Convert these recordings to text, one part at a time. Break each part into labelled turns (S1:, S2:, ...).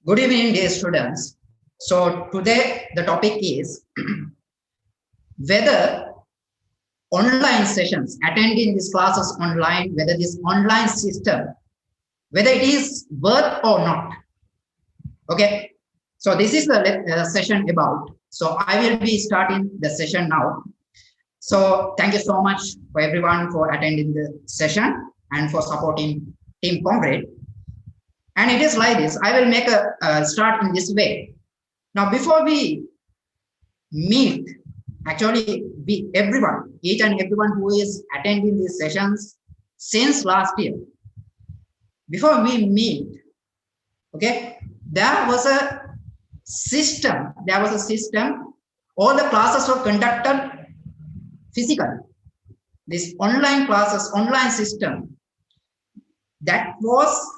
S1: Good evening, dear students. So today the topic is whether online sessions, attending these classes online, whether this online system, whether it is worth or not. Okay. So this is the session about. So I will be starting the session now. So thank you so much for everyone for attending the session and for supporting Team Comrade. And it is like this. I will make a start in this way. Now, before we meet, actually, everyone, each and everyone who is attending these sessions since last year, before we meet, okay, there was a system. All the classes were conducted physically. This online classes, online system, that was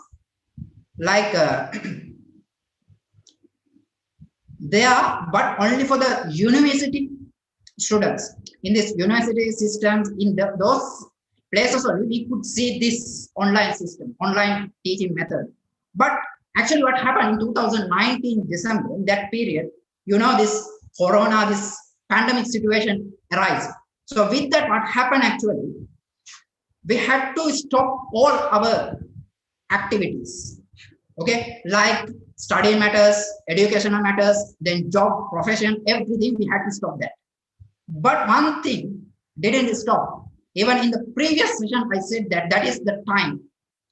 S1: like there, but only for the university students. In this university systems, in those places only we could see this online system, online teaching method. But actually what happened in 2019 December, in that period, this corona, this pandemic situation arise. So with that, what happened actually, we had to stop all our activities, okay, like study matters, educational matters, then job, profession, everything, we had to stop that. But one thing didn't stop. Even in the previous session, I said that is the time.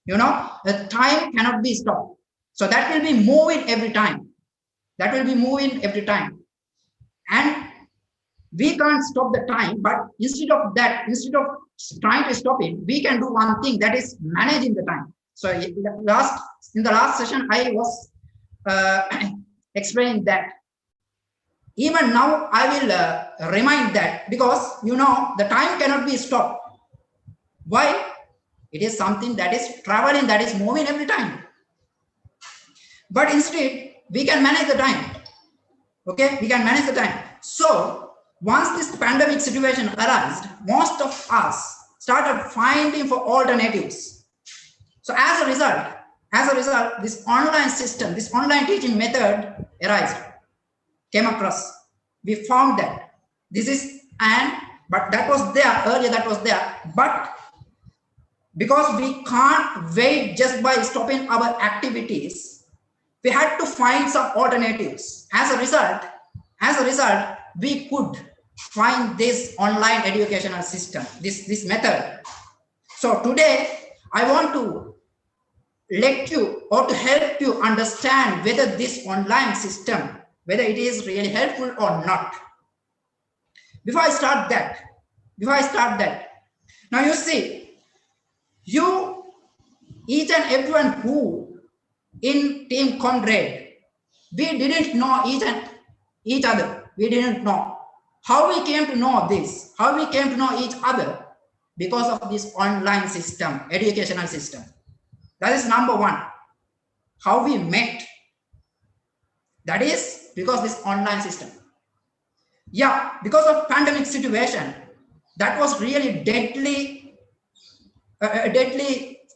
S1: The time cannot be stopped. So that will be moving every time. And we can't stop the time, but instead of trying to stop it, we can do one thing, that is managing the time. So in the last session, I was explaining that. Even now, I will remind that, because the time cannot be stopped. Why? It is something that is traveling, that is moving every time. But instead, we can manage the time. Okay, we can manage the time. So once this pandemic situation arose, most of us started finding for alternatives. So as a result, this online system, this online teaching method came across. We found that but that was there earlier, but because we can't wait just by stopping our activities, we had to find some alternatives. As a result, we could find this online educational system, this method. So today, I want to let you or to help you understand whether this online system, whether it is really helpful or not. Before I start that, now you see, each and everyone who in Team Comrade, we didn't know each other. We didn't know. How we came to know this? How we came to know each other? Because of this online system, educational system. That is number one. How we met. That is because this online system. Yeah, because of pandemic situation, that was really deadly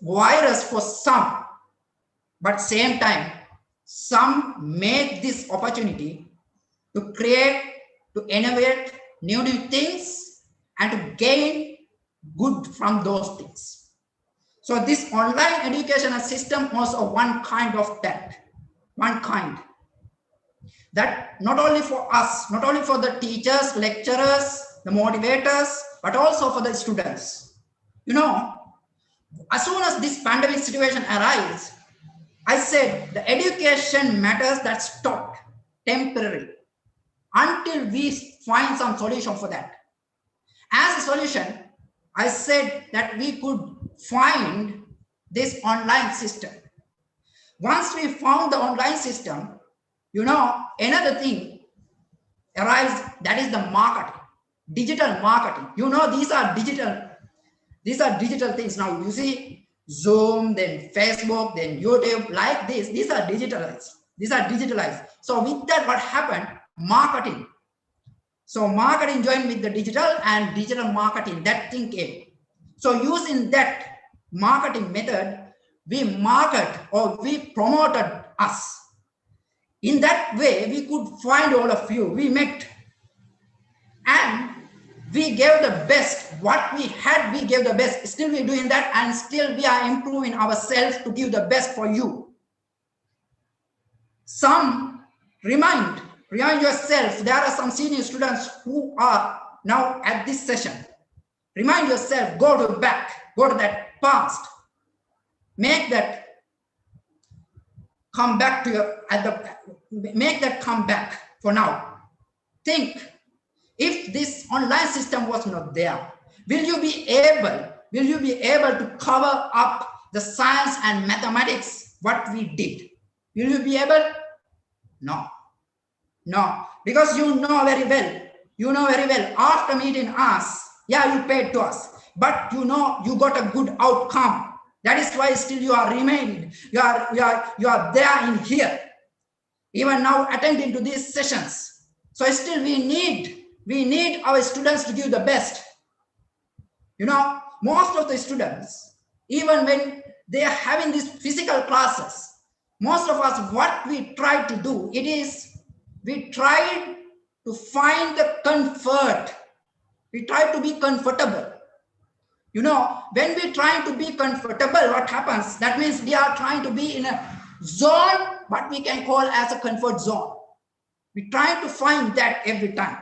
S1: virus for some. But same time, some made this opportunity to create, to innovate new things and to gain good from those things. So this online educational system was one kind of that. That not only for us, not only for the teachers, lecturers, the motivators, but also for the students. As soon as this pandemic situation arises, I said the education matters, that stopped temporarily until we find some solution for that. As a solution, I said that we could find this online system. Once we found the online system, another thing arises, that is the marketing, digital marketing. These are digital things now. You see, Zoom, then Facebook, then YouTube, like this. These are digitalized. So with that, what happened? Marketing. So marketing joined with the digital, and digital marketing, that thing came. So using that marketing method, we promoted us. In that way, we could find all of you. We met and we gave the best. What we had, we gave the best. Still we're doing that, and still we are improving ourselves to give the best for you. Some remind yourself. There are some senior students who are now at this session. Remind yourself, go to that past. Make that come back to make that come back for now. Think, if this online system was not there, will you be able to cover up the science and mathematics what we did? Will you be able? No, because you know very well, after meeting us, yeah, you paid to us, but you know you got a good outcome. That is why still you are remaining. You are there in here, even now attending to these sessions. So still we need our students to give the best. You know, most of the students, even when they are having these physical classes, most of us, what we try to do, it is we try to find the comfort. We try to be comfortable. You know, when we try to be comfortable, what happens? That means we are trying to be in a zone, what we can call as a comfort zone. We try to find that every time.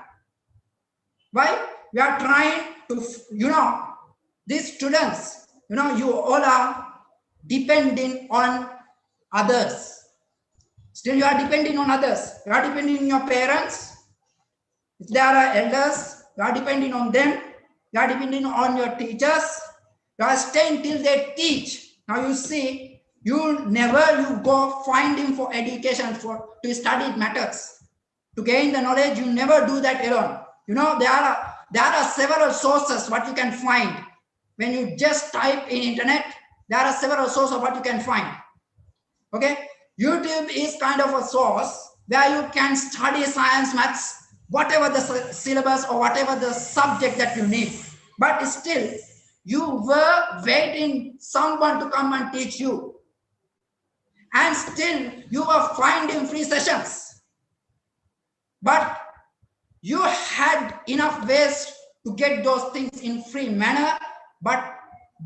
S1: Why? We are trying to, you know, these students, you know, you all are depending on others. Still you are depending on others. You are depending on your parents. If there are elders, you are depending on them. You are depending on your teachers. You are staying till they teach. Now you see, you go find him for education, to study matters. To gain the knowledge, you never do that alone. You know, there are several sources what you can find. When you just type in internet, there are several sources of what you can find. Okay? YouTube is kind of a source where you can study science, maths, whatever the syllabus or whatever the subject that you need. But still, you were waiting someone to come and teach you. And still, you were finding free sessions. But you had enough ways to get those things in free manner, but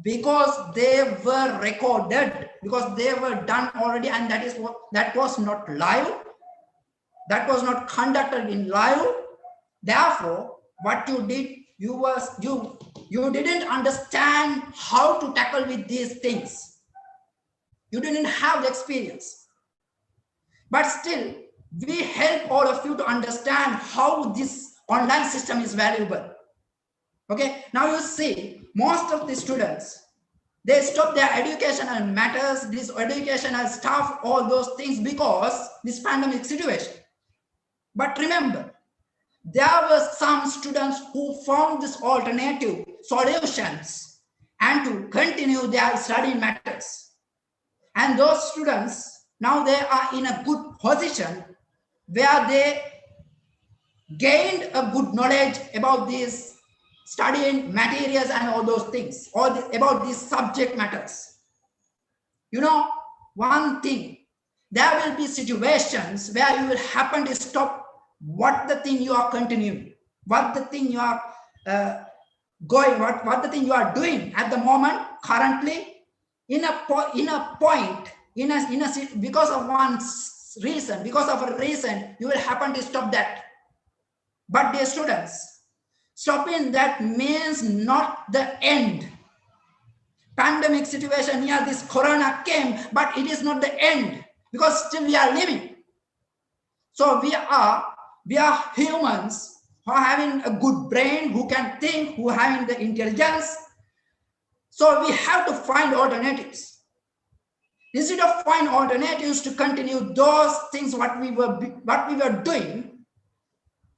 S1: because they were recorded, because they were done already, and that was not live, that was not conducted in live. Therefore, what you did, you didn't understand how to tackle with these things. You didn't have the experience. But still, we help all of you to understand how this online system is valuable. Okay, now you see, most of the students, they stop their educational matters, this educational stuff, all those things, because this pandemic situation. But remember, there were some students who found this alternative solutions and to continue their studying matters. And those students, now they are in a good position where they gained a good knowledge about these studying materials and all those things, about these subject matters. You know, one thing, there will be situations where you will happen to stop what the thing you are continuing, what the thing you are what the thing you are doing at the moment, currently, because of one reason, because of a reason, you will happen to stop that. But dear students, stopping that means not the end. Pandemic situation here, this corona came, but it is not the end, because still we are living. So we are humans who are having a good brain, who can think, who are having the intelligence. So we have to find alternatives. Instead of find alternatives to continue those things what we were doing,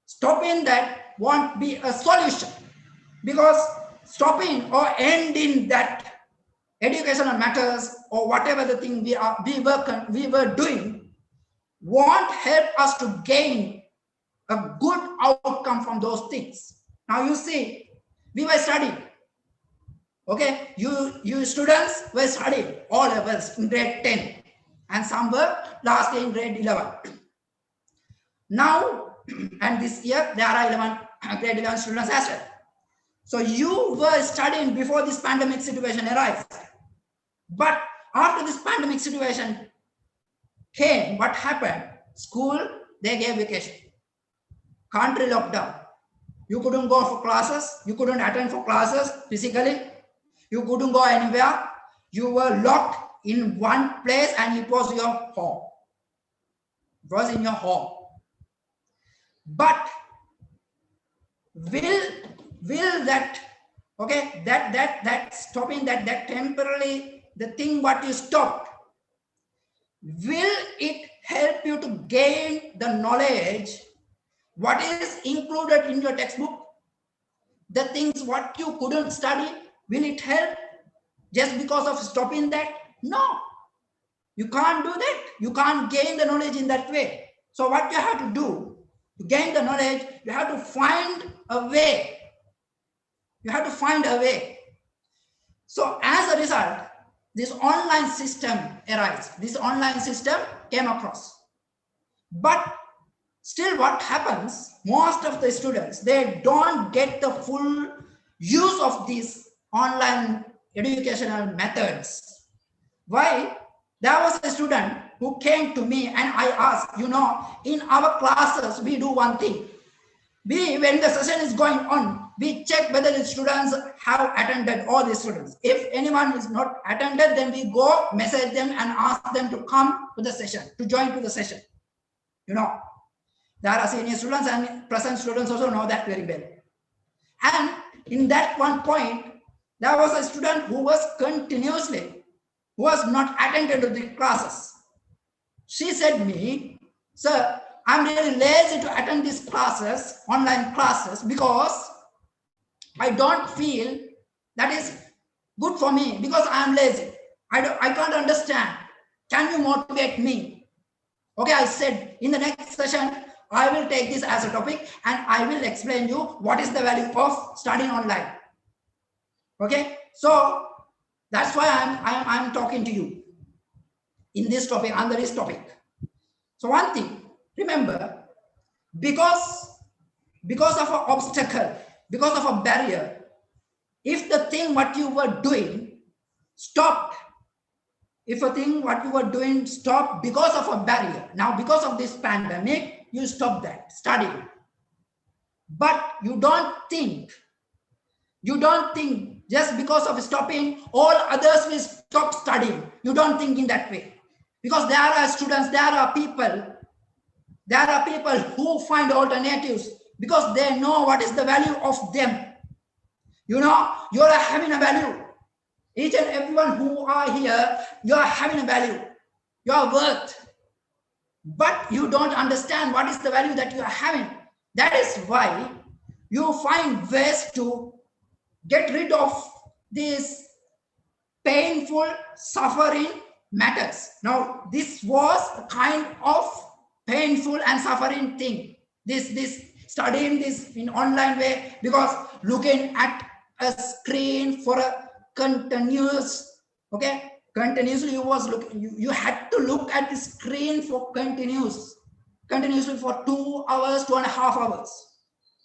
S1: stopping that won't be a solution, because stopping or ending that educational matters or whatever the thing we were doing won't help us to gain a good outcome from those things. Now you see, we were studying. Okay, you students were studying all levels in grade 10, and some were last in grade 11. Now, and this year, there are grade 11 students as well. So you were studying before this pandemic situation arrived. But after this pandemic situation came, what happened? School, they gave vacation. Country lockdown. You couldn't go for classes. You couldn't attend for classes physically. You couldn't go anywhere. You were locked in one place and it was your home. It was in your home. But will that, okay, that stopping that temporarily, the thing what you stopped, will it help you to gain the knowledge what is included in your textbook? The things what you couldn't study, will it help just because of stopping that? No, you can't do that. You can't gain the knowledge in that way. So what you have to do to gain the knowledge, you have to find a way. You have to find a way. So as a result, this online system arises. This online system came across. But still what happens, most of the students, they don't get the full use of these online educational methods. Why? There was a student who came to me and I asked, in our classes, we do one thing. When the session is going on, we check whether the students have attended, all the students. If anyone is not attended, then we go message them and ask them to come to the session, to join to the session. There are senior students and present students also know that very well. And in that one point, there was a student who was not attended to the classes. She said me, sir, I'm really lazy to attend these classes, online classes, because I don't feel that is good for me because I'm lazy. I can't understand. Can you motivate me? Okay, I said in the next session, I will take this as a topic and I will explain you what is the value of studying online. Okay, so that's why I'm talking to you in this topic, under this topic. So one thing, remember, because of an obstacle, because of a barrier, if the thing what you were doing stopped, if a thing what you were doing stopped because of a barrier, now because of this pandemic, you stop that studying. But you don't think just because of stopping, all others will stop studying. You don't think in that way. Because there are students, there are people who find alternatives because they know what is the value of them. You are having a value. Each and everyone who are here, you are having a value. You are worth. But you don't understand what is the value that you are having. That is why you find ways to get rid of these painful suffering matters. Now, this was a kind of painful and suffering thing. This studying this in online way, because looking at a screen for a continuously you was looking, you had to look at the screen for continuously for 2 hours, 2.5 hours.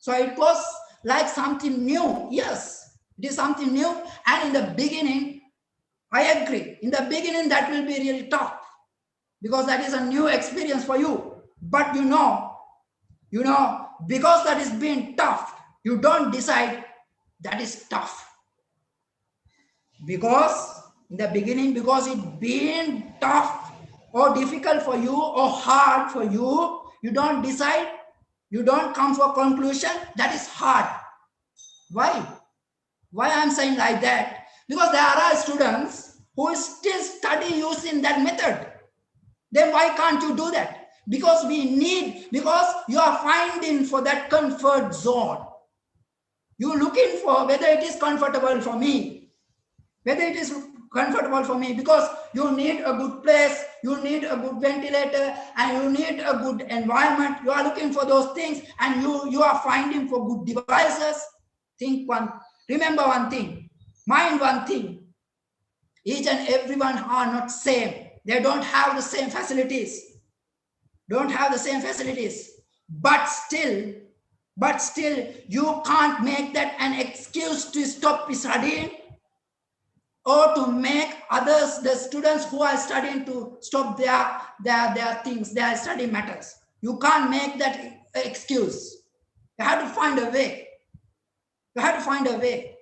S1: So it was like something new. Yes, it is something new. And in the beginning, I agree, in the beginning that will be really tough because that is a new experience for you. But because that is being tough, you don't decide that is tough. Because in the beginning, because it being tough or difficult for you or hard for you, you don't decide, you don't come for a conclusion, that is hard. Why I'm saying like that? Because there are students who still study using that method. Then why can't you do that? Because you are finding for that comfort zone. You're looking for whether it is comfortable for me. Because you need a good place, you need a good ventilator, and you need a good environment. You are looking for those things, and you are finding for good devices. Remember one thing, mind one thing. Each and everyone are not same. They don't have the same facilities. But still, you can't make that an excuse to stop studying or to make others, the students who are studying, to stop their things, their study matters. You can't make that excuse. You have to find a way. You have to find a way.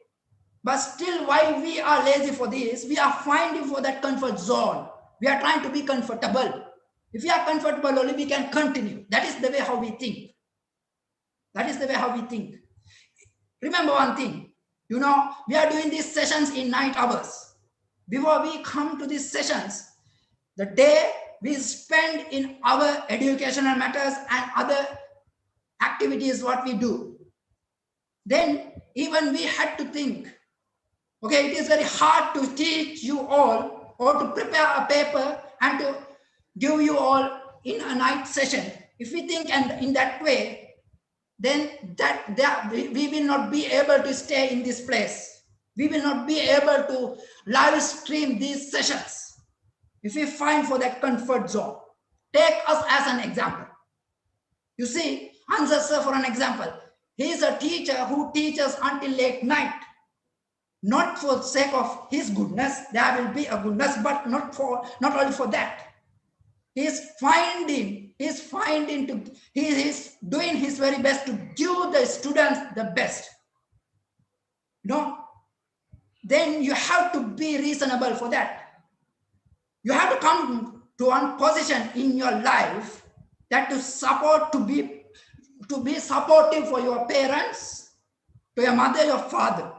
S1: But still, while we are lazy for this, we are finding for that comfort zone. We are trying to be comfortable. If we are comfortable, only we can continue. That is the way how we think. That is the way how we think. Remember one thing, we are doing these sessions in night hours. Before we come to these sessions, the day we spend in our educational matters and other activities, what we do. Then even we had to think, okay, it is very hard to teach you all or to prepare a paper and to give you all in a night session. If we think and in that way, then we will not be able to stay in this place. We will not be able to live stream these sessions. If we find for that comfort zone, take us as an example. You see, Answer sir, for an example, he is a teacher who teaches until late night. Not for the sake of his goodness, there will be a goodness, but not only for that. He is doing his very best to give the students the best. Then you have to be reasonable for that. You have to come to one position in your life that to be supportive for your parents, to your mother, your father.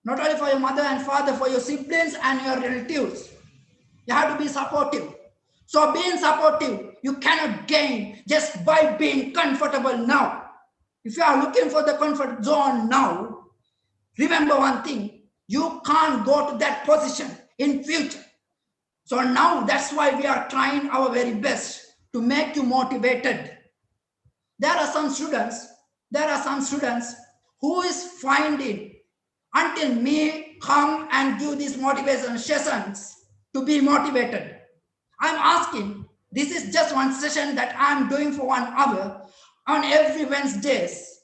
S1: Not only for your mother and father, for your siblings and your relatives. You have to be supportive. So being supportive, you cannot gain just by being comfortable now. If you are looking for the comfort zone now, remember one thing, you can't go to that position in future. So now that's why we are trying our very best to make you motivated. There are some students who is finding until me come and do these motivation sessions to be motivated. I'm asking, this is just one session that I'm doing for 1 hour on every Wednesdays.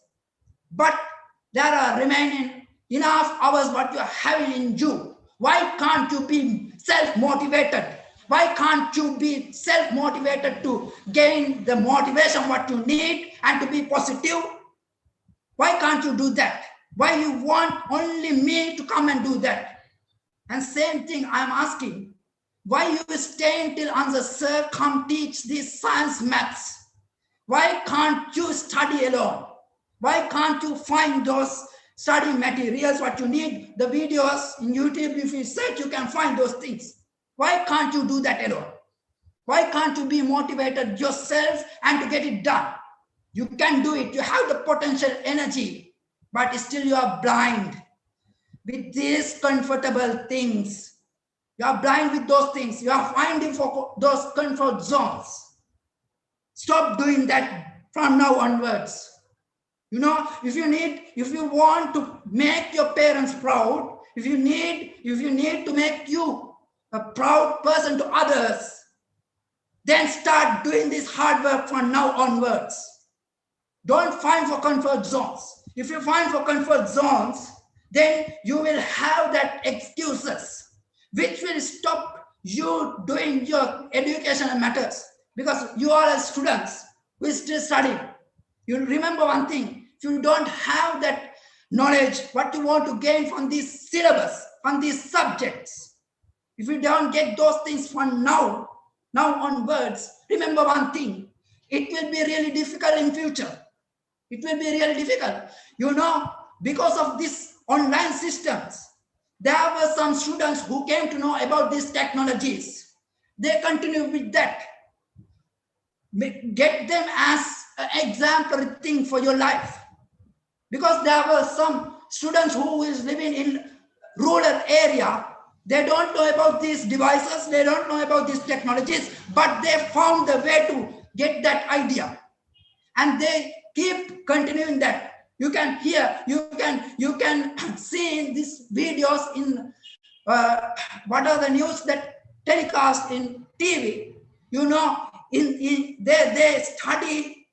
S1: But there are remaining enough hours what you are having in you. Why can't you be self-motivated? Why can't you be self-motivated to gain the motivation what you need and to be positive? Why can't you do that? Why you want only me to come and do that? And same thing I'm asking. Why you stay until Answer sir come teach these science maths? Why can't you study alone? Why can't you find those study materials what you need? The videos in YouTube, if you search, you can find those things. Why can't you do that alone? Why can't you be motivated yourself and to get it done? You can do it. You have the potential energy, but still you are blind with these comfortable things. You are blind with those things. You are finding for those comfort zones. Stop doing that from now onwards. If you want to make your parents proud, if you need to make you a proud person to others, then start doing this hard work from now onwards. Don't find for comfort zones. If you find for comfort zones, then you will have that excuses, which will stop you doing your educational matters, because you are students who is still studying. You remember one thing, if you don't have that knowledge, what you want to gain from this syllabus, from these subjects, if you don't get those things from now onwards, remember one thing, it will be really difficult in future. It will be really difficult. Because of these online systems, there were some students who came to know about these technologies. They continue with that. Get them as an exemplary thing for your life. Because there were some students who is living in rural area. They don't know about these devices. They don't know about these technologies, but they found the way to get that idea. And they keep continuing that. You can see in these videos in what are the news that telecast in TV. They study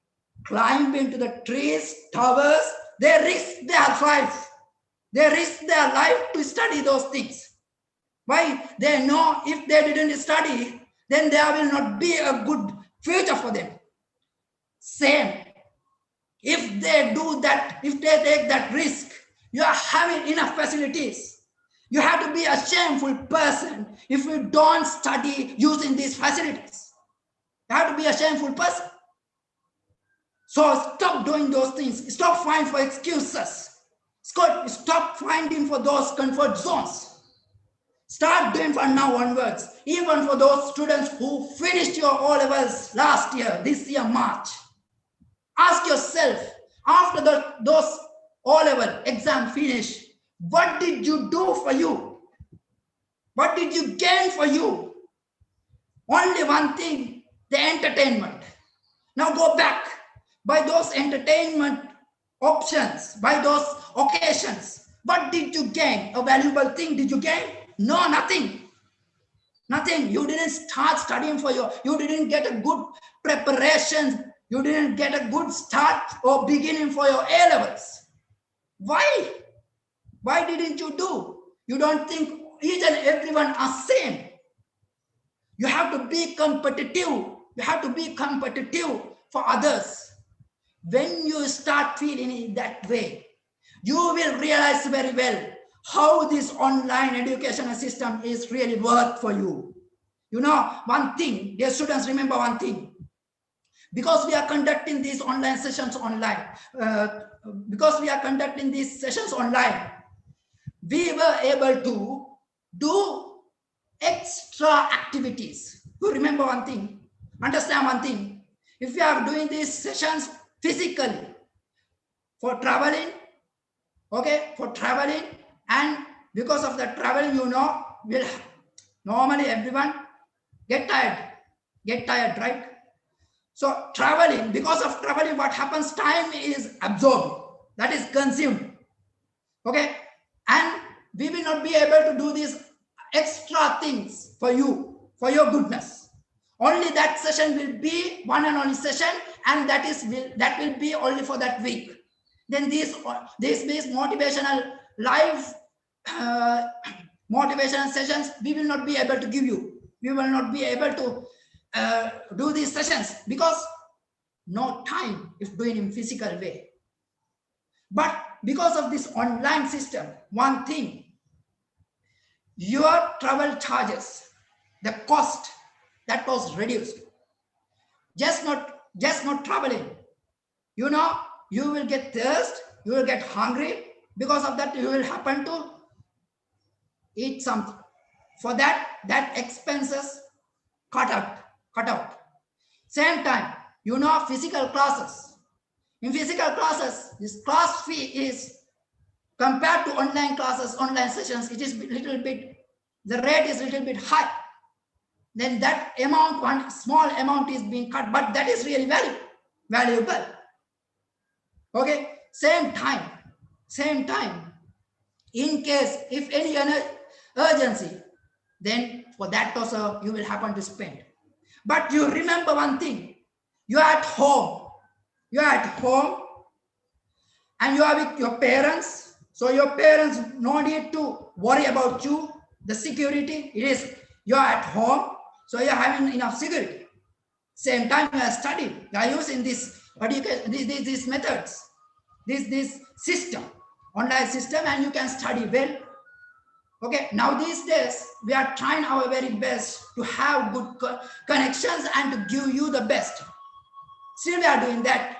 S1: climb into the trees, towers. They risk their life. They risk their life to study those things. Why? They know if they didn't study, then there will not be a good future for them. Same. If they do that, if they take that risk, you are having enough facilities. You have to be a shameful person if you don't study using these facilities. You have to be a shameful person. So stop doing those things. Stop finding for excuses. Stop finding for those comfort zones. Start doing from now onwards. Even for those students who finished your O-levels last year, this year, March. Ask yourself, after those O-level exam finish, what did you do for you? What did you gain for you? Only one thing, the entertainment. Now go back. By those entertainment options, by those occasions, what did you gain? A valuable thing did you gain? No, nothing. Nothing. You didn't start studying for you didn't get a good preparation. You didn't get a good start or beginning for your A-levels. Why? Why didn't you do? You don't think each and everyone are same. You have to be competitive. You have to be competitive for others. When you start feeling it that way, you will realize very well how this online educational system is really worth for you. You know, one thing, dear students, remember one thing. Because we are conducting these online sessions online, we were able to do extra activities. You remember one thing, understand one thing. If we are doing these sessions physically, for traveling, okay, for traveling, and because of the traveling, you know, will normally everyone get tired, right? So traveling, because of traveling, what happens? Time is absorbed, that is consumed, okay? And we will not be able to do these extra things for you, for your goodness. Only that session will be one and only session, and that will be only for that week. Then these motivational live motivational sessions, we will not be able to give you. We will not be able to do these sessions because no time is doing in physical way. But because of this online system, one thing, your travel charges, the cost, that was reduced. Just not traveling. You know, you will get thirst, you will get hungry. Because of that, you will happen to eat something. For that expenses cut out. Same time, you know, physical classes. In physical classes, this class fee is compared to online classes, online sessions, it is little bit, the rate is little bit high. Then that amount, one small amount is being cut, but that is really valuable. Okay, same time, in case if any urgency, then for that also you will happen to spend. But you remember one thing, you are at home and you are with your parents. So your parents no need to worry about you, the security. It is, you are at home, so you are having enough security. Same time you are studying, you are using this education, these methods, this system, online system, and you can study well. Okay, now these days we are trying our very best to have good connections and to give you the best. Still we are doing that,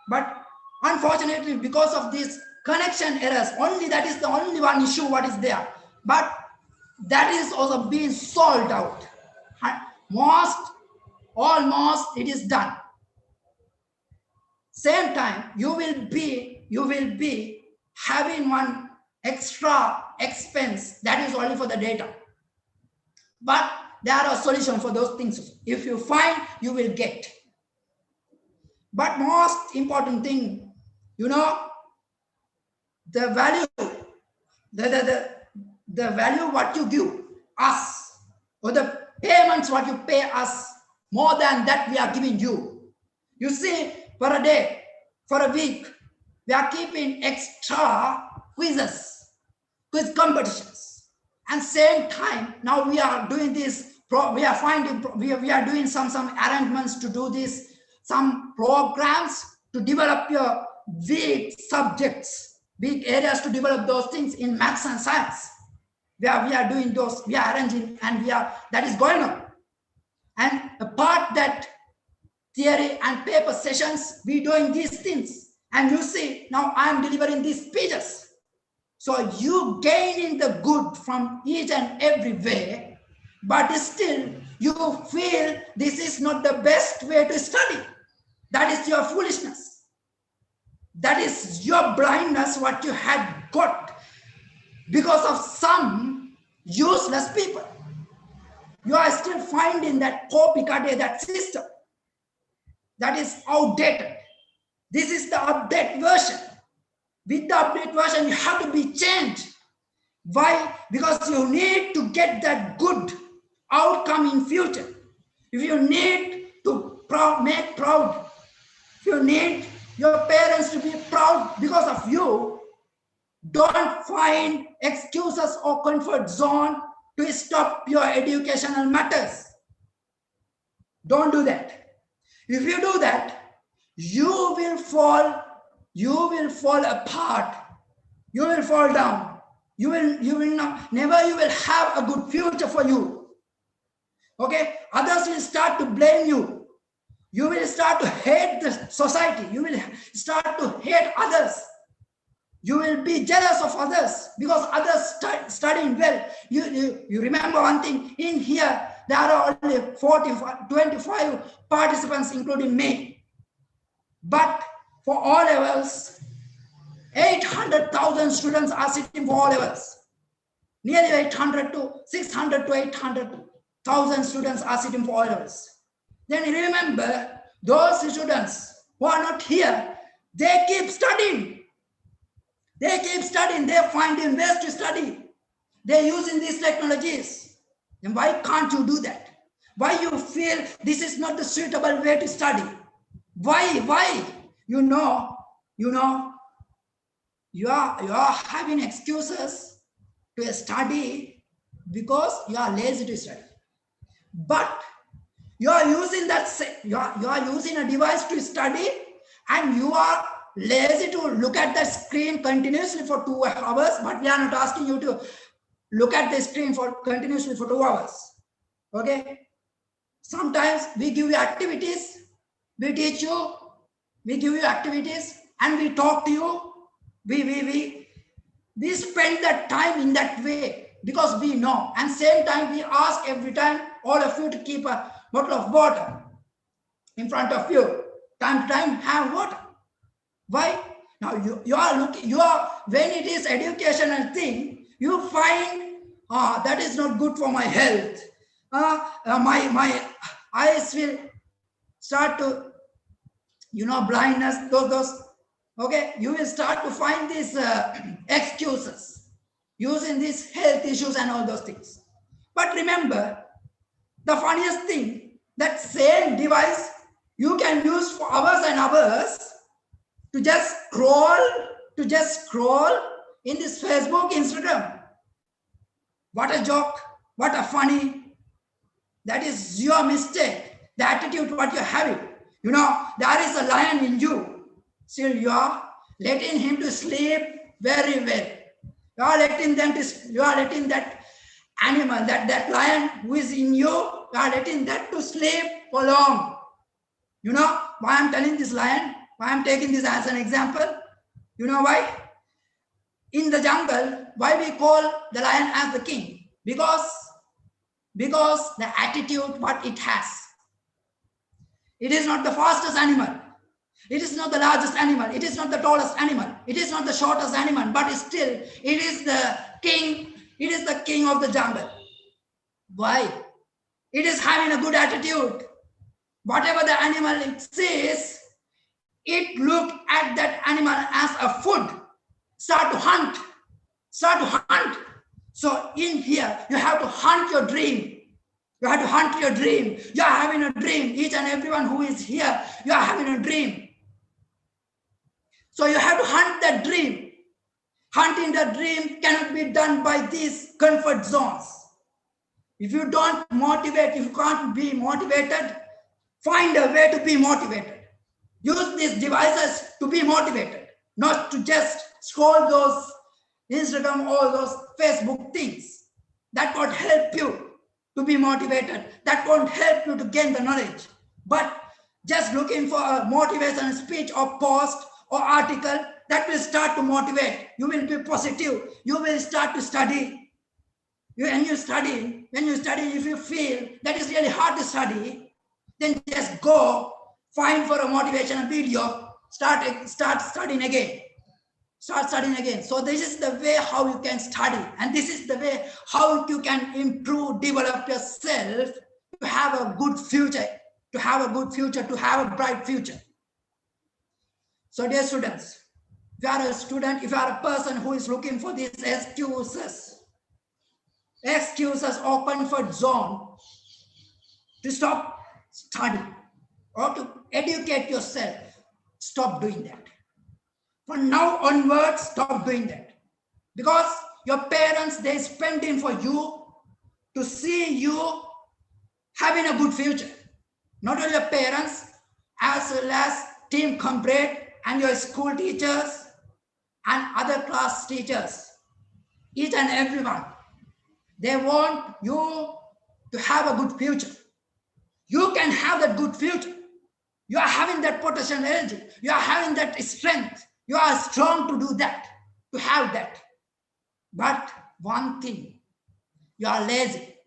S1: but unfortunately because of these connection errors, only that is the only one issue what is there, but that is also being solved out. Almost it is done. Same time you will be having one extra expense that is only for the data, but there are a solution for those things. If you find, you will get. But most important thing, you know, the value, the value what you give us, or the payments what you pay us, more than that we are giving you. You see, for a day, for a week, we are keeping extra quizzes, quiz competitions. And same time, now we are doing this, we are doing some arrangements to do this, some programs to develop your weak subjects, big areas to develop those things in maths and science. We are doing those, we are arranging, and that is going on. And apart that theory and paper sessions, we doing these things. And you see, now I am delivering these speeches. So you gaining the good from each and every way, but still you feel this is not the best way to study. That is your foolishness. That is your blindness, what you had got because of some useless people. You are still finding that copycat, that system that is outdated. This is the update version. With the update version, you have to be changed. Why? Because you need to get that good outcome in future. If you need to make proud, if you need your parents to be proud because of you, don't find excuses or comfort zone to stop your educational matters. Don't do that. If you do that, you will fall apart. You will fall down. You will not, never you will have a good future for you. Okay? Others will start to blame you. You will start to hate the society. You will start to hate others. You will be jealous of others because others studying well. You remember one thing, in here, there are only 25 participants, including me. But for all levels, 800,000 students are sitting for all levels. Nearly 600 to 800,000 students are sitting for all levels. Then remember, those students who are not here, they keep studying. They keep studying. They find ways to study. They're using these technologies. And why can't you do that? Why you feel this is not the suitable way to study? Why? You are having excuses to study because you are lazy to study. But you are using you are using a device to study, and you are lazy to look at the screen continuously for 2 hours. But we are not asking you to look at the screen continuously for 2 hours. Okay? Sometimes we give you activities, we teach you, we give you activities, and we talk to you. We spend that time in that way because we know. And same time we ask every time all of you to keep a bottle of water in front of you. Time to time have water. Why? Now you are when it is educational thing, you find that is not good for my health. My eyes will start to blindness, those. Okay, you will start to find these excuses using these health issues and all those things. But remember, the funniest thing, that same device you can use for hours and hours to just scroll in this Facebook, Instagram. What a joke, what a funny. That is your mistake, the attitude what you're having. There is a lion in you. Still you are letting him to sleep very well. You are letting that animal, that lion who is in you are letting that to sleep for long. You know why I'm telling this lion? Why I'm taking this as an example? You know why? In the jungle, why we call the lion as the king? Because the attitude what it has. It is not the fastest animal. It is not the largest animal. It is not the tallest animal. It is not the shortest animal, but still it is the king. It is the king of the jungle. Why? It is having a good attitude. Whatever the animal it sees, it look at that animal as a food. Start to hunt. So in here, you have to hunt your dream. You have to hunt your dream. You are having a dream. Each and everyone who is here, you are having a dream. So you have to hunt that dream. Hunting the dream cannot be done by these comfort zones. If you don't motivate, if you can't be motivated, find a way to be motivated. Use these devices to be motivated, not to just scroll those Instagram or those Facebook things. That won't help you to be motivated. That won't help you to gain the knowledge. But just looking for a motivational speech or post or article, that will start to motivate. You will be positive. You will start to study. When you study, if you feel that is really hard to study, then just go find for a motivational video, start studying again. Start studying again. So this is the way how you can study, and this is the way how you can improve, develop yourself to have a good future, to have a bright future. So dear students, if you are a student, if you are a person who is looking for these excuses or comfort zone to stop studying or to educate yourself, stop doing that. From now onwards, stop doing that. Because your parents, they spending for you to see you having a good future. Not only your parents, as well as team Comrade and your school teachers and other class teachers. Each and everyone. They want you to have a good future. You can have that good future. You are having that potential energy. You are having that strength. You are strong to do that, to have that. But one thing, you are lazy.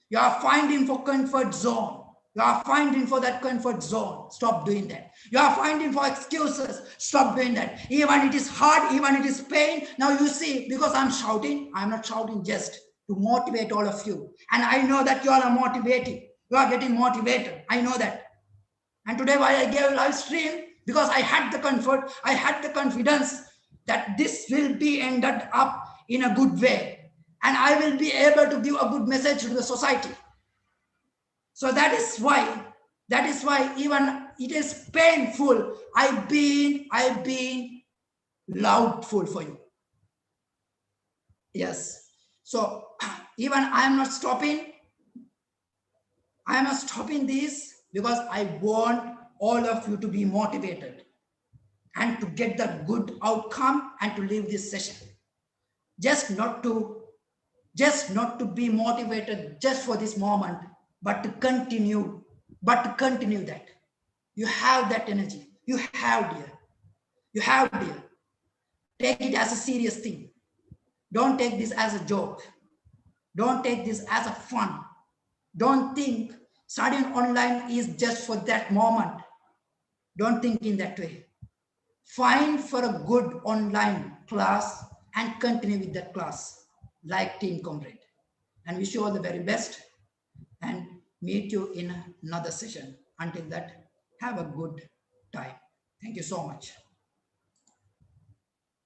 S1: You are finding for comfort zone. You are finding for that comfort zone. Stop doing that. You are finding for excuses. Stop doing that. Even it is hard, even it is pain. Now you see, because I'm shouting, I'm not shouting just to motivate all of you. And I know that you all are motivating. You are getting motivated. I know that. And today why I gave a live stream, because I had the comfort, I had the confidence that this will be ended up in a good way. And I will be able to give a good message to the society. So that is why even it is painful. I've been loudful for you. Yes. So even I am not stopping this, because I want all of you to be motivated and to get the good outcome and to leave this session. Just not to be motivated just for this moment, but to continue that. You have that energy. You have, dear. Take it as a serious thing. Don't take this as a joke. Don't take this as a fun. Don't think studying online is just for that moment. Don't think in that way. Find for a good online class and continue with that class like Team Comrade. And wish you all the very best and meet you in another session. Until that, have a good time. Thank you so much.